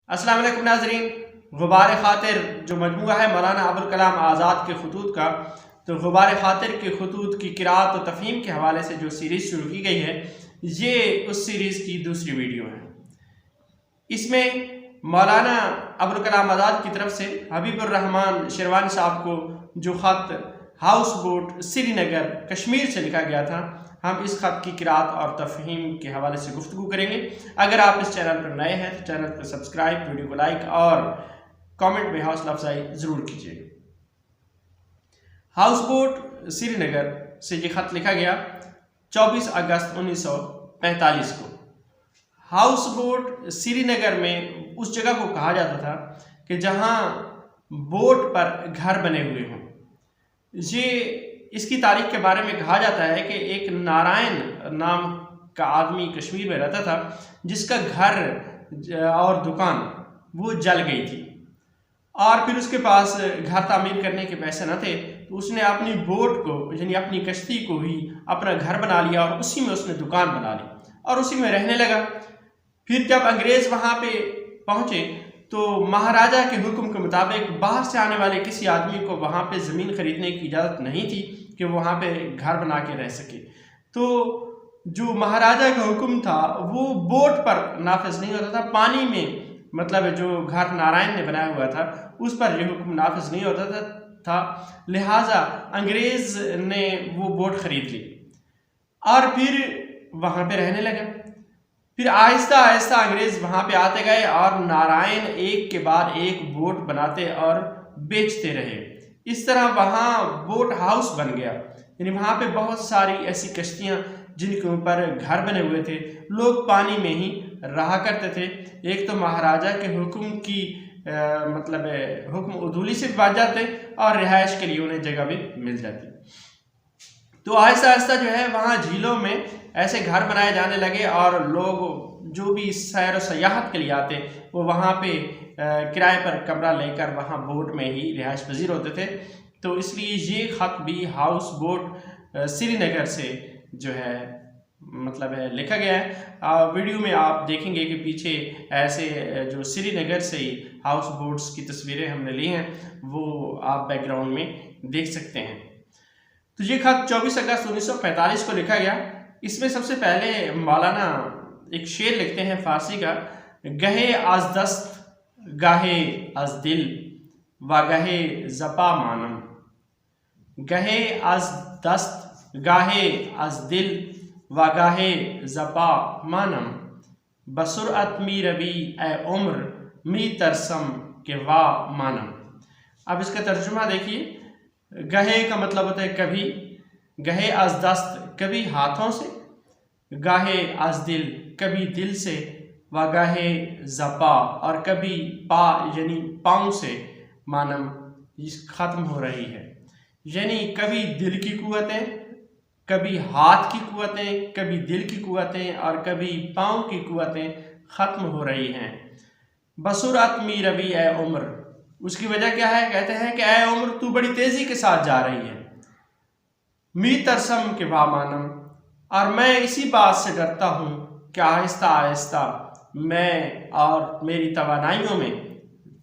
अस्सलाम वालेकुम नाज़रीन। गुबार ख़ातिर जो मजमूआ है मौलाना अबुल कलाम आज़ाद के खतूत का, तो गुबार ख़ातिर के खतूत की क़िराअत और तफ़हीम के हवाले से जो सीरीज़ शुरू की गई है, ये उस सीरीज़ की दूसरी वीडियो है। इसमें मौलाना अबुल कलाम आज़ाद की तरफ से हबीबुर रहमान शेरवानी साहब को जो ख़त हाउस बोट श्रीनगर कश्मीर से लिखा गया था, हम इस ख़त की क़िराअत और तफ़हीम के हवाले से गुफ्तगू करेंगे। अगर आप इस चैनल पर नए हैं तो चैनल को सब्सक्राइब, वीडियो को लाइक और कमेंट में हौसला अफजाई ज़रूर कीजिए। हाउस बोट श्रीनगर से ये ख़त लिखा गया 24 अगस्त 1945 को। हाउस बोट श्रीनगर में उस जगह को कहा जाता था कि जहाँ बोट पर घर बने हुए हों। ये इसकी तारीख के बारे में कहा जाता है कि एक नारायण नाम का आदमी कश्मीर में रहता था, जिसका घर और दुकान वो जल गई थी और फिर उसके पास घर तामीर करने के पैसे न थे, तो उसने अपनी बोट को यानी अपनी कश्ती को ही अपना घर बना लिया और उसी में उसने दुकान बना ली और उसी में रहने लगा। फिर जब अंग्रेज़ वहाँ पे पहुँचे तो महाराजा के हुक्म के मुताबिक बाहर से आने वाले किसी आदमी को वहाँ पे ज़मीन ख़रीदने की इजाज़त नहीं थी कि वहाँ पे घर बना के रह सके। तो जो महाराजा का हुक्म था वो बोट पर नाफिज नहीं होता था, पानी में मतलब जो घर नारायण ने बनाया हुआ था उस पर यह हुक्म नाफिज नहीं होता था। लिहाजा अंग्रेज़ ने वो बोट ख़रीद ली और फिर वहाँ पे रहने लगा। फिर आहिस्ता आहिस्ता अंग्रेज़ वहाँ पे आते गए और नारायण एक के बाद एक बोट बनाते और बेचते रहे। इस तरह वहाँ बोट हाउस बन गया, यानी वहाँ पे बहुत सारी ऐसी कश्तियाँ जिनके ऊपर घर बने हुए थे, लोग पानी में ही रहा करते थे। एक तो महाराजा के हुक्म की मतलब हुक्म उदूली से बच जाते और रिहाइश के लिए उन्हें जगह भी मिल जाती। तो आहिस्ता आहिस्ता जो है वहाँ झीलों में ऐसे घर बनाए जाने लगे और लोग जो भी सैर और सयाहत के लिए आते वो वहाँ पे किराए पर कमरा लेकर वहाँ बोट में ही रिहाइश पजीर होते थे। तो इसलिए ये ख़त भी हाउस बोट श्रीनगर से जो है मतलब है लिखा गया है। वीडियो में आप देखेंगे कि पीछे ऐसे जो श्रीनगर से ही हाउस बोट्स की तस्वीरें हमने ली हैं, वो आप बैकग्राउंड में देख सकते हैं। तो ये ख़त 24 अगस्त 1945 को लिखा गया। इसमें सबसे पहले मौलाना एक शेर लिखते हैं फारसी का, गहे आज दस्त गाहे आज दिल व गहे जपा मानम। गहे आज दस्त गाहे आज दिल व गाहे जपा मानम, बसुरअत मी रबी ए उम्र मी तरसम के वा मानम। अब इसका तर्जुमा देखिए। गहे का मतलब होता है कभी, गहे आज दस्त कभी हाथों से, गाहे आज दिल कभी दिल से, व गाहे जपा और कभी पा यानी पाँव से, मानम ख़त्म हो रही है। यानी कभी दिल की कुव्वतें, कभी हाथ की कुव्वतें, कभी दिल की कुव्वतें और कभी पाँव की कुव्वतें ख़त्म हो रही हैं। बसुरत मी रबी ए उम्र, उसकी वजह क्या है? कहते हैं कि ए उम्र तू बड़ी तेज़ी के साथ जा रही है। मी तरसम के वा मानम, और मैं इसी बात से डरता हूँ कि आहिस्ता आहिस्ता मैं और मेरी तवानाइयों में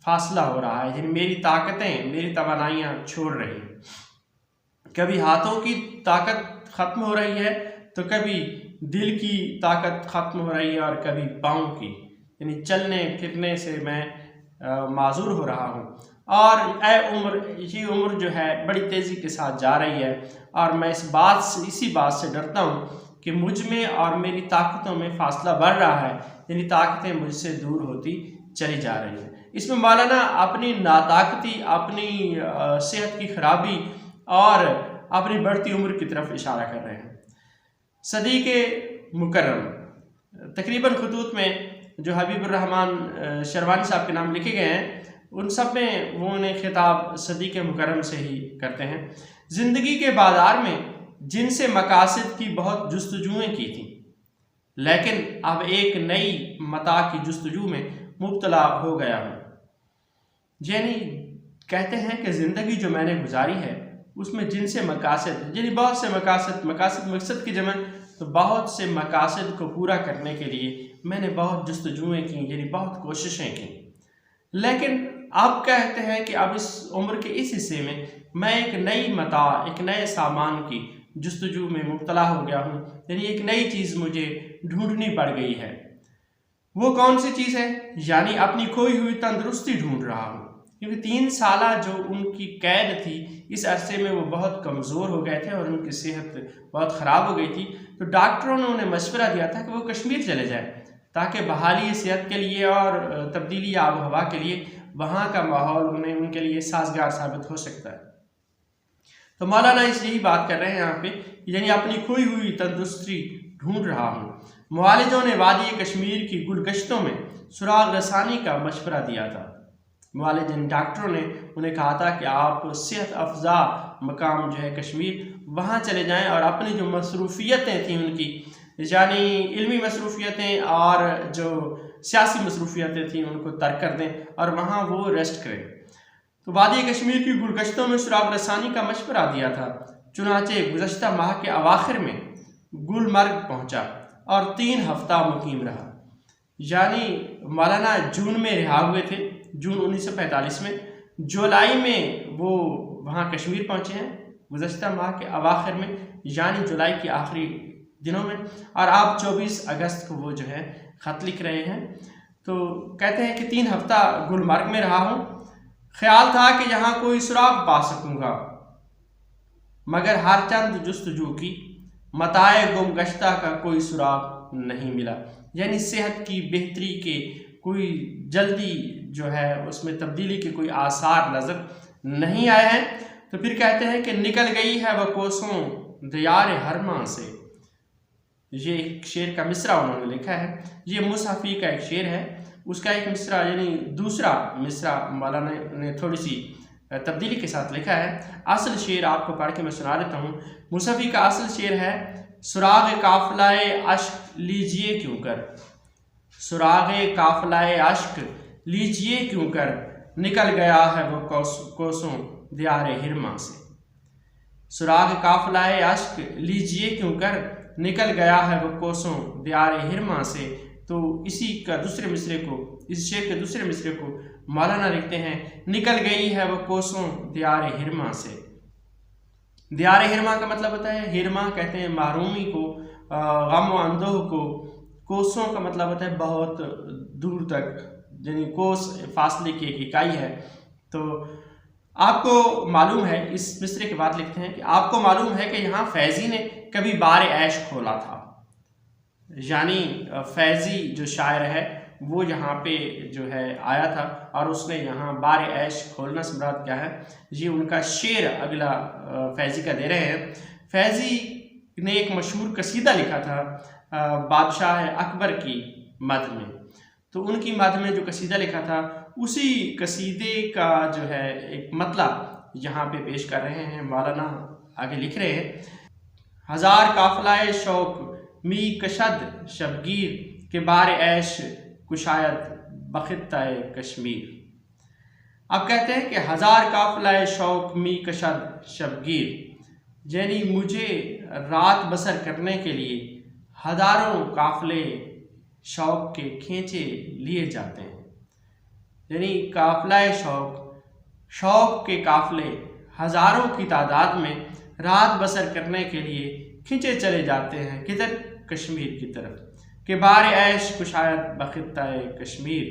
फासला हो रहा है, यानी मेरी ताकतें मेरी तवानाइयाँ छोड़ रही हैं। कभी हाथों की ताकत ख़त्म हो रही है तो कभी दिल की ताकत ख़त्म हो रही है और कभी पाँव की, यानी चलने फिरने से मैं माजूर हो रहा हूँ। और ए उम्र, ये उम्र जो है बड़ी तेज़ी के साथ जा रही है और मैं इसी बात से डरता हूँ कि मुझ में और मेरी ताकतों में फासला बढ़ रहा है, यानी ताकतें मुझसे दूर होती चली जा रही हैं। इसमें मौलाना अपनी नाताकती, अपनी सेहत की खराबी और अपनी बढ़ती उम्र की तरफ इशारा कर रहे हैं। सदी के मुकर्रम तकरीबन खतूत में जो हबीबुर रहमान शेरवानी साहब के नाम लिखे गए हैं, उन सब में वो उन्हें खिताब सदी के मुकर्रम से ही करते हैं। ज़िंदगी के बाज़ार में जिनसे मकासद की बहुत जुस्तजुएँ की थी, लेकिन अब एक नई मता की जुस्तजू में मुब्तला हो गया हूँ। यानी कहते हैं कि ज़िंदगी जो मैंने गुजारी है उसमें जिनसे मकासद, यानी बहुत से मकसद की जमन, तो बहुत से मकासद को पूरा करने के लिए मैंने बहुत जस्तजुएँ की, यानी बहुत कोशिशें की। लेकिन अब कहते हैं कि अब इस उम्र के इस हिस्से में मैं एक नई मता, एक नए सामान की जुस्तजू में मुब्तला हो गया हूँ, यानी एक नई चीज़ मुझे ढूंढनी पड़ गई है। वो कौन सी चीज़ है? यानी अपनी खोई हुई तंदुरुस्ती ढूंढ रहा हूँ, क्योंकि 3 साल जो उनकी कैद थी, इस अरसे में वो बहुत कमज़ोर हो गए थे और उनकी सेहत बहुत ख़राब हो गई थी। तो डॉक्टरों ने उन्हें मशवरा दिया था कि वो कश्मीर चले जाएं, ताकि बहाली सेहत के लिए और तब्दीली आब हवा के लिए वहाँ का माहौल उनके लिए साजगार साबित हो सकता है। तो मौलाना यही बात कर रहे हैं यहाँ पे, यानी अपनी खोई हुई तंदुरुस्ती ढूंढ रहा हूँ। मुआलिजों ने वादी कश्मीर की गुलगश्तों में सुराग रसानी का मशवरा दिया था। मुआलिज डॉक्टरों ने उन्हें कहा था कि आप सेहत अफजा मकाम जो है कश्मीर, वहाँ चले जाएं और अपनी जो मसरूफियतें थी उनकी, यानी इल्मी मसरूफियतें और जो सियासी मसरूफियतें थी, उनको तर्क कर दें और वहाँ वो रेस्ट करें। तो वादी कश्मीर की गुलगश्तों में सुराग रसानी का मशवरा दिया था। चुनाचे गुज़श्ता माह के अवाखिर में गुलमर्ग पहुँचा और 3 हफ्ता मुकीम रहा। यानी मौलाना जून में रिहा हुए थे, जून 1945 में। जुलाई में वो वहाँ कश्मीर पहुँचे हैं, गुज़श्ता माह के अवाखिर में, यानी जुलाई के आखिरी दिनों में। और आप 24 अगस्त को वो जो है ख़त लिख रहे हैं। तो कहते हैं कि 3 हफ्ता गुलमर्ग में रहा हूँ। ख्याल था कि यहाँ कोई सुराग पा सकूँगा, मगर हर चंद जुस्तजू की मताए गुमगश्ता का कोई सुराग नहीं मिला। यानी सेहत की बेहतरी के कोई जल्दी जो है उसमें तब्दीली के कोई आसार नज़र नहीं आए हैं। तो फिर कहते हैं कि निकल गई है वह कोसों दियार हरमा से। ये एक शेर का मिसरा उन्होंने लिखा है, ये मुसहफ़ी का एक शेर है, उसका एक मिसरा यानी दूसरा मिसरा मौलाना ने थोड़ी सी तब्दीली के साथ लिखा है। असल शेर आपको पढ़ के मैं सुना देता हूँ। मुसहफ़ी का असल शेर है, सुराग काफ़िलाए अश्क लीजिए क्यों कर, सुराग काफ़िलाए अश्क लीजिए क्यों कर, निकल गया है वो कोसों दियार हिरमा से। सुराग काफ़िलाए अश्क लीजिए क्यों कर, निकल गया है वो कोसों दियार हिरमा से। तो इसी का दूसरे मिसरे को, इस शेर के दूसरे मिसरे को मौलाना लिखते हैं, निकल गई है वो कोसों दियार हिरमा से। दियार हिरमा का मतलब होता है, हिरमा कहते हैं महरूमी को, गम व अंदोह को। कोसों का मतलब होता है बहुत दूर तक, यानी कोस फासले की एक इकाई है। तो आपको मालूम है, इस मिसरे के बाद लिखते हैं कि आपको मालूम है कि यहाँ फैज़ी ने कभी बार ऐश खोला था। यानी फैज़ी जो शायर है वो यहाँ पे जो है आया था और उसने यहाँ बार ऐश खोलना से मुराद क्या है, ये उनका शेर अगला फैज़ी का दे रहे हैं। फैज़ी ने एक मशहूर कसीदा लिखा था बादशाह अकबर की मद में। तो उनकी मद में जो कसीदा लिखा था, उसी कसीदे का जो है एक मतलब यहाँ पे पेश कर रहे हैं मौलाना। आगे लिख रहे हैं, हज़ार काफ़िलाए शौक मी कशद शबगीर के बार ऐश कुशायद बखित्ताए कश्मीर। अब कहते हैं कि हज़ार काफ़िलाए शौक मी कशद शबगीर, यानी मुझे रात बसर करने के लिए हज़ारों काफ़िले शौक के खींचे लिए जाते हैं। यानी काफ़िलाए शौक, शौक के काफ़िले हज़ारों की तादाद में रात बसर करने के लिए खींचे चले जाते हैं, किधर? कश्मीर की तरफ। के बार ऐश कुशायद बखित्ताए कश्मीर,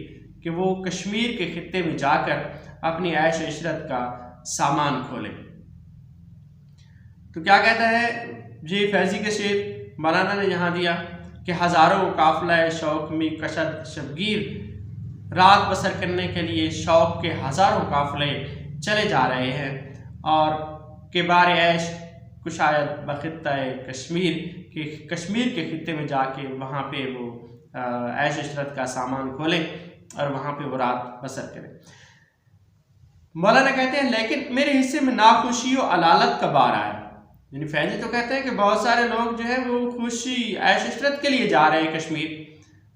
कि वो कश्मीर के खित्ते में जाकर अपनी ऐश इशरत का सामान खोलें। तो क्या कहता है ये फैज़ी के शेर मौलाना ने यहाँ दिया कि हज़ारों काफ़िलाए शौक में कशद शबगीर, रात बसर करने के लिए शौक के हज़ारों काफ़िले चले जा रहे हैं और के बार ऐश कुशायद बखित्ताए कश्मीर, के कश्मीर के खित्ते में जाके वहाँ पे वो ऐश इशरत का सामान खोलें और वहाँ पे वो रात बसर करें। मौलाना कहते हैं लेकिन मेरे हिस्से में नाखुशी और अलालत का बार आया। यानी फैज़ी तो कहते हैं कि बहुत सारे लोग जो है वो खुशी ऐश इशरत के लिए जा रहे हैं कश्मीर,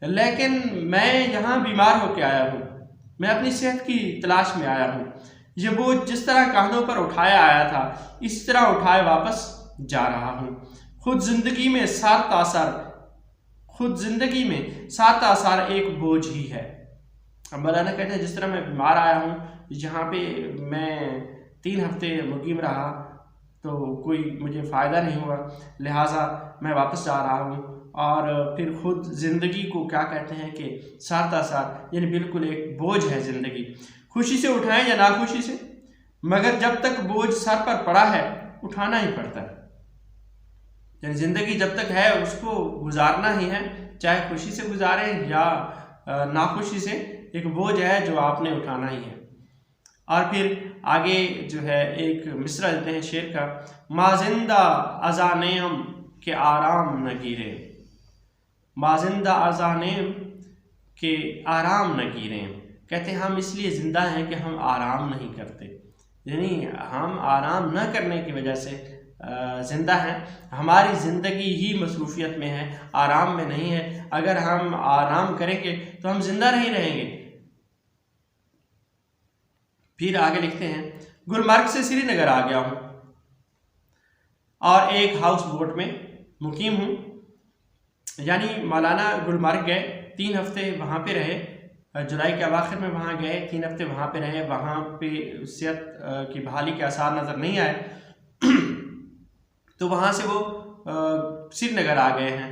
लेकिन मैं यहाँ बीमार होकर आया हूँ, मैं अपनी सेहत की तलाश में आया हूँ। ये बोझ जिस तरह कांधों पर उठाया आया था, इस तरह उठाए वापस जा रहा हूँ। खुद जिंदगी में सात आसार एक बोझ ही है। अब मौलाना कहते हैं जिस तरह मैं बीमार आया हूँ, जहाँ पे मैं 3 हफ्ते मुकीम रहा तो कोई मुझे फ़ायदा नहीं हुआ, लिहाजा मैं वापस जा रहा हूँ। और फिर खुद ज़िंदगी को क्या कहते हैं कि साता सार, यानी बिल्कुल एक बोझ है ज़िंदगी, खुशी से उठाएं या नाखुशी से, मगर जब तक बोझ सर पर पड़ा है उठाना ही पड़ता है। यानी ज़िंदगी जब तक है उसको गुजारना ही है, चाहे खुशी से गुजारें या नाखुशी से, एक बोझ है जो आपने उठाना ही है। और फिर आगे जो है एक मिसरा देते हैं शेर का, माजिंदा अजानेम के आराम न गिरे, माजिंदा अजानेम के आराम न गिरे। कहते हैं हम इसलिए ज़िंदा हैं कि हम आराम नहीं करते, यानी हम आराम न करने की वजह से ज़िंदा हैं। हमारी ज़िंदगी ही मसरूफियत में है, आराम में नहीं है। अगर हम आराम करेंगे तो हम ज़िंदा नहीं रहेंगे। फिर आगे लिखते हैं, गुलमर्ग से श्रीनगर आ गया हूँ और एक हाउस बोट में मुकीम हूँ। यानी मौलाना गुलमर्ग गए, 3 हफ्ते वहाँ पे रहे, जुलाई के अवाखिर में वहाँ गए, 3 हफ्ते वहाँ पे रहे। वहाँ पे सेहत की बहाली के आसार नज़र नहीं आए तो वहाँ से वो श्रीनगर आ गए हैं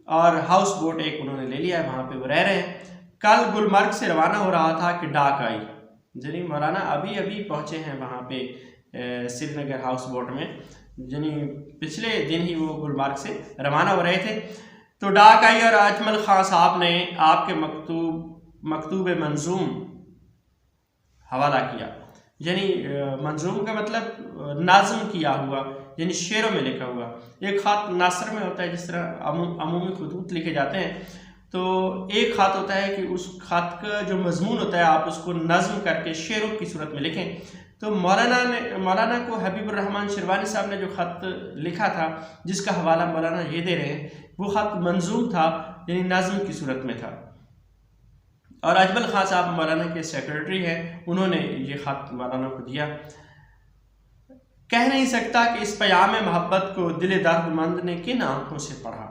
और हाउस बोट एक उन्होंने ले लिया है, वहाँ पे वो रह रहे हैं। कल गुलमर्ग से रवाना हो रहा था कि डाक आई, यानी मौलाना अभी अभी पहुँचे हैं वहाँ पे श्रीनगर हाउस बोट में, यानी पिछले दिन ही वो गुलमर्ग से रवाना हो रहे थे। तो डाक आई और अजमल खां साहब ने आपके मकतूब मंजूम हवाला किया, यानी मंजूम का मतलब नाज़म किया हुआ, यानी शेरों में लिखा हुआ। एक ख़त नासर में होता है, जिस तरह अमूमी खुतूत लिखे जाते हैं, तो एक ख़त होता है कि उस ख़त का जो मजमून होता है आप उसको नज़म करके शेरों की सूरत में लिखें। तो मौलाना को हबीबुर्रहमान शिरवानी साहब ने जो ख़त लिखा था, जिसका हवाला मौलाना ये दे रहे हैं, वो ख़त मंजूम था, यानी नज़म की सूरत में था। और अजमल खां साहब मौलाना के सेक्रेटरी हैं, उन्होंने ये ख़त मौलाना को दिया। कह नहीं सकता कि इस प्याम मोहब्बत को दिल दर्दमंद ने किन आंखों से पढ़ा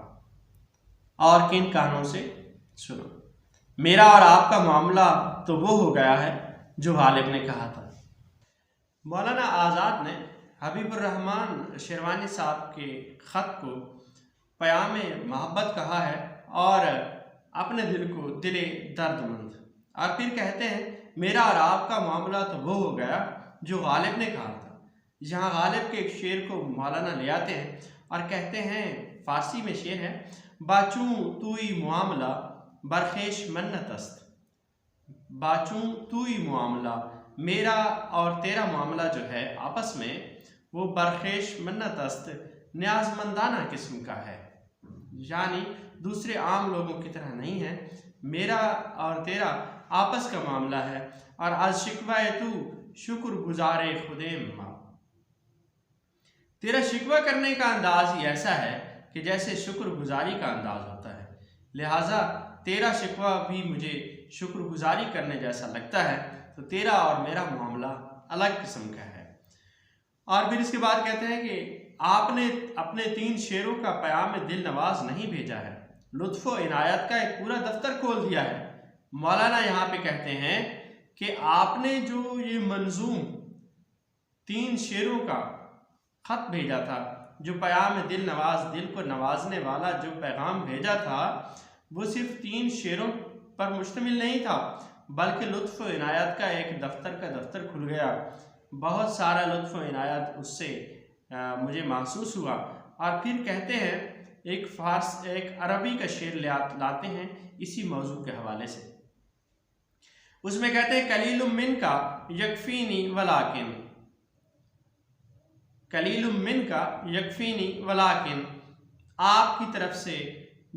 और किन कानों से सुना। मेरा और आपका मामला तो वो हो गया है जो गालिब ने कहा था। मौलाना आज़ाद ने हबीबुर्रहमान शिरवानी साहब के ख़त को प्याम मोहब्बत कहा है और अपने दिल को दिले दर्दमंद। और फिर कहते हैं, मेरा और आपका मामला तो वो हो गया जो गालिब ने कहा था। यहाँ गालिब के एक शेर को मौलाना ले आते हैं और कहते हैं, फारसी में शेर है, बाचू तूई मामला बरखेश मन्नतस्त, बाचू तूई मामला, मेरा और तेरा मामला जो है आपस में वो बरखेश मन्नतस्त, न्याजमंदाना किस्म का है, यानी दूसरे आम लोगों की तरह नहीं है। मेरा और तेरा आपस का मामला है। और आज शिकवा तू शुक्र गुजारे खुदे माँ, तेरा शिकवा करने का अंदाज ही ऐसा है कि जैसे शुक्रगुजारी का अंदाज होता है, लिहाजा तेरा शिकवा भी मुझे शुक्रगुजारी करने जैसा लगता है। तो तेरा और मेरा मामला अलग किस्म का है। और फिर इसके बाद कहते हैं कि आपने अपने 3 शेरों का प्याम दिल नवाज नहीं भेजा है, लुत्फ़ो इनायत का एक पूरा दफ्तर खोल दिया है। मौलाना यहाँ पे कहते हैं कि आपने जो ये मंजूम 3 शेरों का ख़त भेजा था, जो प्याम दिल नवाज, दिल को नवाजने वाला जो पैगाम भेजा था, वो सिर्फ 3 शेरों पर मुश्तमिल नहीं था, बल्कि लुत्फ़ इनायत का एक दफ्तर खुल गया। बहुत सारा लुत्फ़ इनायत उससे मुझे महसूस हुआ। और फिर कहते हैं, एक अरबी का शेर लाते हैं इसी मौजू के हवाले से। उसमें कहते हैं, कलीलुम मिनका यकफीनी वलाकिन, कलीलुम मिनका यकफीनी वलाकिन, आपकी तरफ से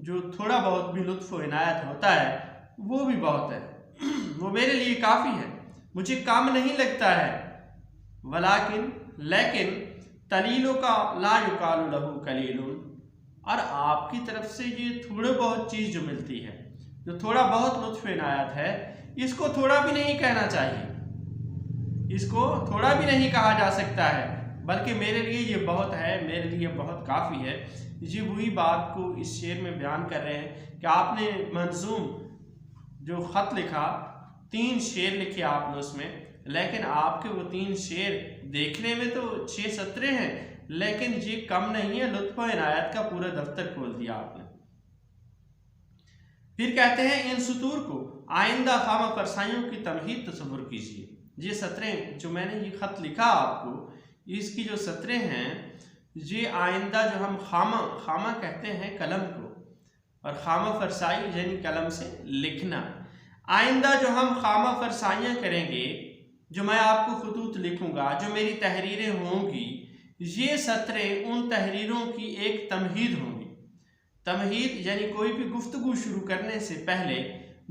जो थोड़ा बहुत भी लुत्फ़ इनायत होता है वो भी बहुत है, वो मेरे लिए काफ़ी है, मुझे काम नहीं लगता है। वलाकिन, लेकिन, तलीलों का ला युकालु लहू कलीलुन, और आपकी तरफ से ये थोड़ा बहुत चीज़ जो मिलती है, जो थोड़ा बहुत लुत्फ़ इनायत है, इसको थोड़ा भी नहीं कहना चाहिए, इसको थोड़ा भी नहीं कहा जा सकता है, बल्कि मेरे लिए ये बहुत है, मेरे लिए बहुत काफ़ी है। ये वही बात को इस शेर में बयान कर रहे हैं कि आपने मंजूम जो ख़त लिखा, 3 शेर लिखे आपने उसमें, लेकिन आपके वो 3 शेर देखने में तो 6 सतरे हैं, लेकिन ये कम नहीं है, लुत्फ़ और इनायत का पूरा दफ्तर खोल दिया आपने। फिर कहते हैं इन सतूर को आइंदा खामा फरसाइयों की तमहीद तस्वुर कीजिए। ये सतरें जो मैंने ये ख़त लिखा आपको, इसकी जो सतरें हैं, ये आइंदा जो हम खामा कहते हैं कलम को, और खामा फरसाई यानी कलम से लिखना। आइंदा जो हम खामा फरसाइयाँ करेंगे, जो मैं आपको खतूत लिखूँगा, जो मेरी तहरीरें होंगी, ये सतरें उन तहरीरों की एक तमहीद होंगी। तमहीद यानी कोई भी गुफ्तगू शुरू करने से पहले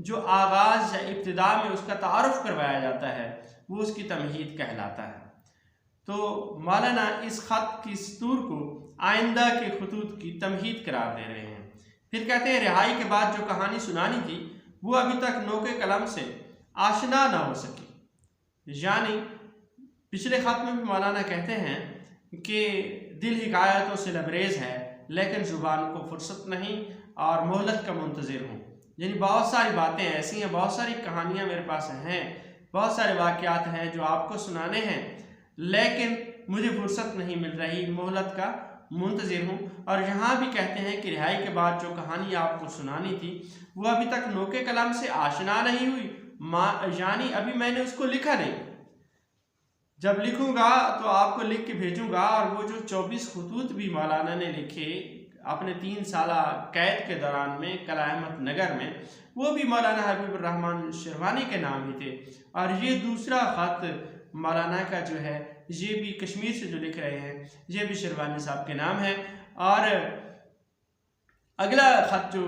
जो आगाज़ या इब्तिदा में उसका तारुफ करवाया जाता है, वो उसकी तमहीद कहलाता है। तो मौलाना इस ख़त की सतूर को आइंदा के खतूत की तमहीद करार दे रहे हैं। फिर कहते हैं रिहाई के बाद जो कहानी सुनानी थी वो अभी तक नोके कलम से आशना ना हो सकी। यानी पिछले ख़त में भी मौलाना कहते हैं कि दिल हिकायतों से लबरेज है, लेकिन ज़ुबान को फुर्सत नहीं और मोहलत का मुंतज़िर हूँ। यानी बहुत सारी बातें ऐसी हैं, बहुत सारी कहानियाँ मेरे पास हैं, बहुत सारे वाक़यात हैं जो आपको सुनाने हैं, लेकिन मुझे फुर्सत नहीं मिल रही, मोहलत का मुंतज़िर हूँ। और यहाँ भी कहते हैं कि रिहाई के बाद जो कहानी आपको सुनानी थी वो अभी तक नोके कलम से आशना नहीं हुई, यानी अभी मैंने उसको लिखा नहीं। जब लिखूंगा तो आपको लिख के भेजूंगा। और वो जो 24 खतूत भी मौलाना ने लिखे अपने 3 साल कैद के दौरान में कला अहमद नगर में, वो भी मौलाना हबीबुर रहमान शिरवानी के नाम ही थे। और ये दूसरा ख़त मौलाना का जो है, ये भी कश्मीर से जो लिख रहे हैं, ये भी शिरवानी साहब के नाम है। और अगला ख़त जो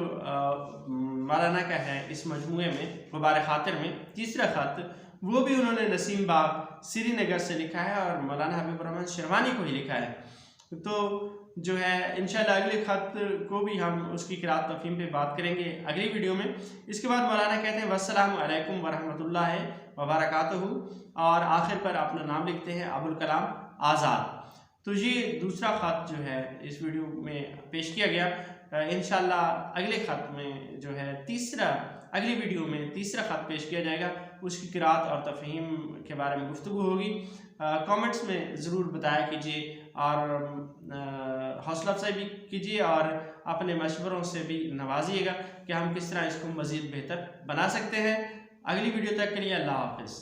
मौलाना का है इस मजमूए में मुबारक खातिर में, तीसरा ख़त, वो भी उन्होंने नसीम बाग श्रीनगर से लिखा है और मौलाना हबीबुर रहमान शिरवानी को ही लिखा है। तो जो है इंशाल्लाह अगले ख़त को भी हम उसकी क़िराअत तफ़हीम पे बात करेंगे अगली वीडियो में। इसके बाद मौलाना कहते हैं वस्सलामु अलैकुम वरहमतुल्लाहि वबरकातुहू, और आखिर पर अपना नाम लिखते हैं अबुल कलाम आज़ाद। तो ये दूसरा ख़त जो है इस वीडियो में पेश किया गया। इंशाल्लाह अगले ख़त में जो है अगली वीडियो में तीसरा ख़त पेश किया जाएगा, उसकी क़िराअत और तफ़हीम के बारे में गुफ्तगू होगी। कमेंट्स में ज़रूर बताया कीजिए और हौसला अफजाई भी कीजिए और अपने मशवरों से भी नवाजिएगा कि हम किस तरह इसको मज़ीद बेहतर बना सकते हैं। अगली वीडियो तक के लिए अल्लाह हाफ़िज़।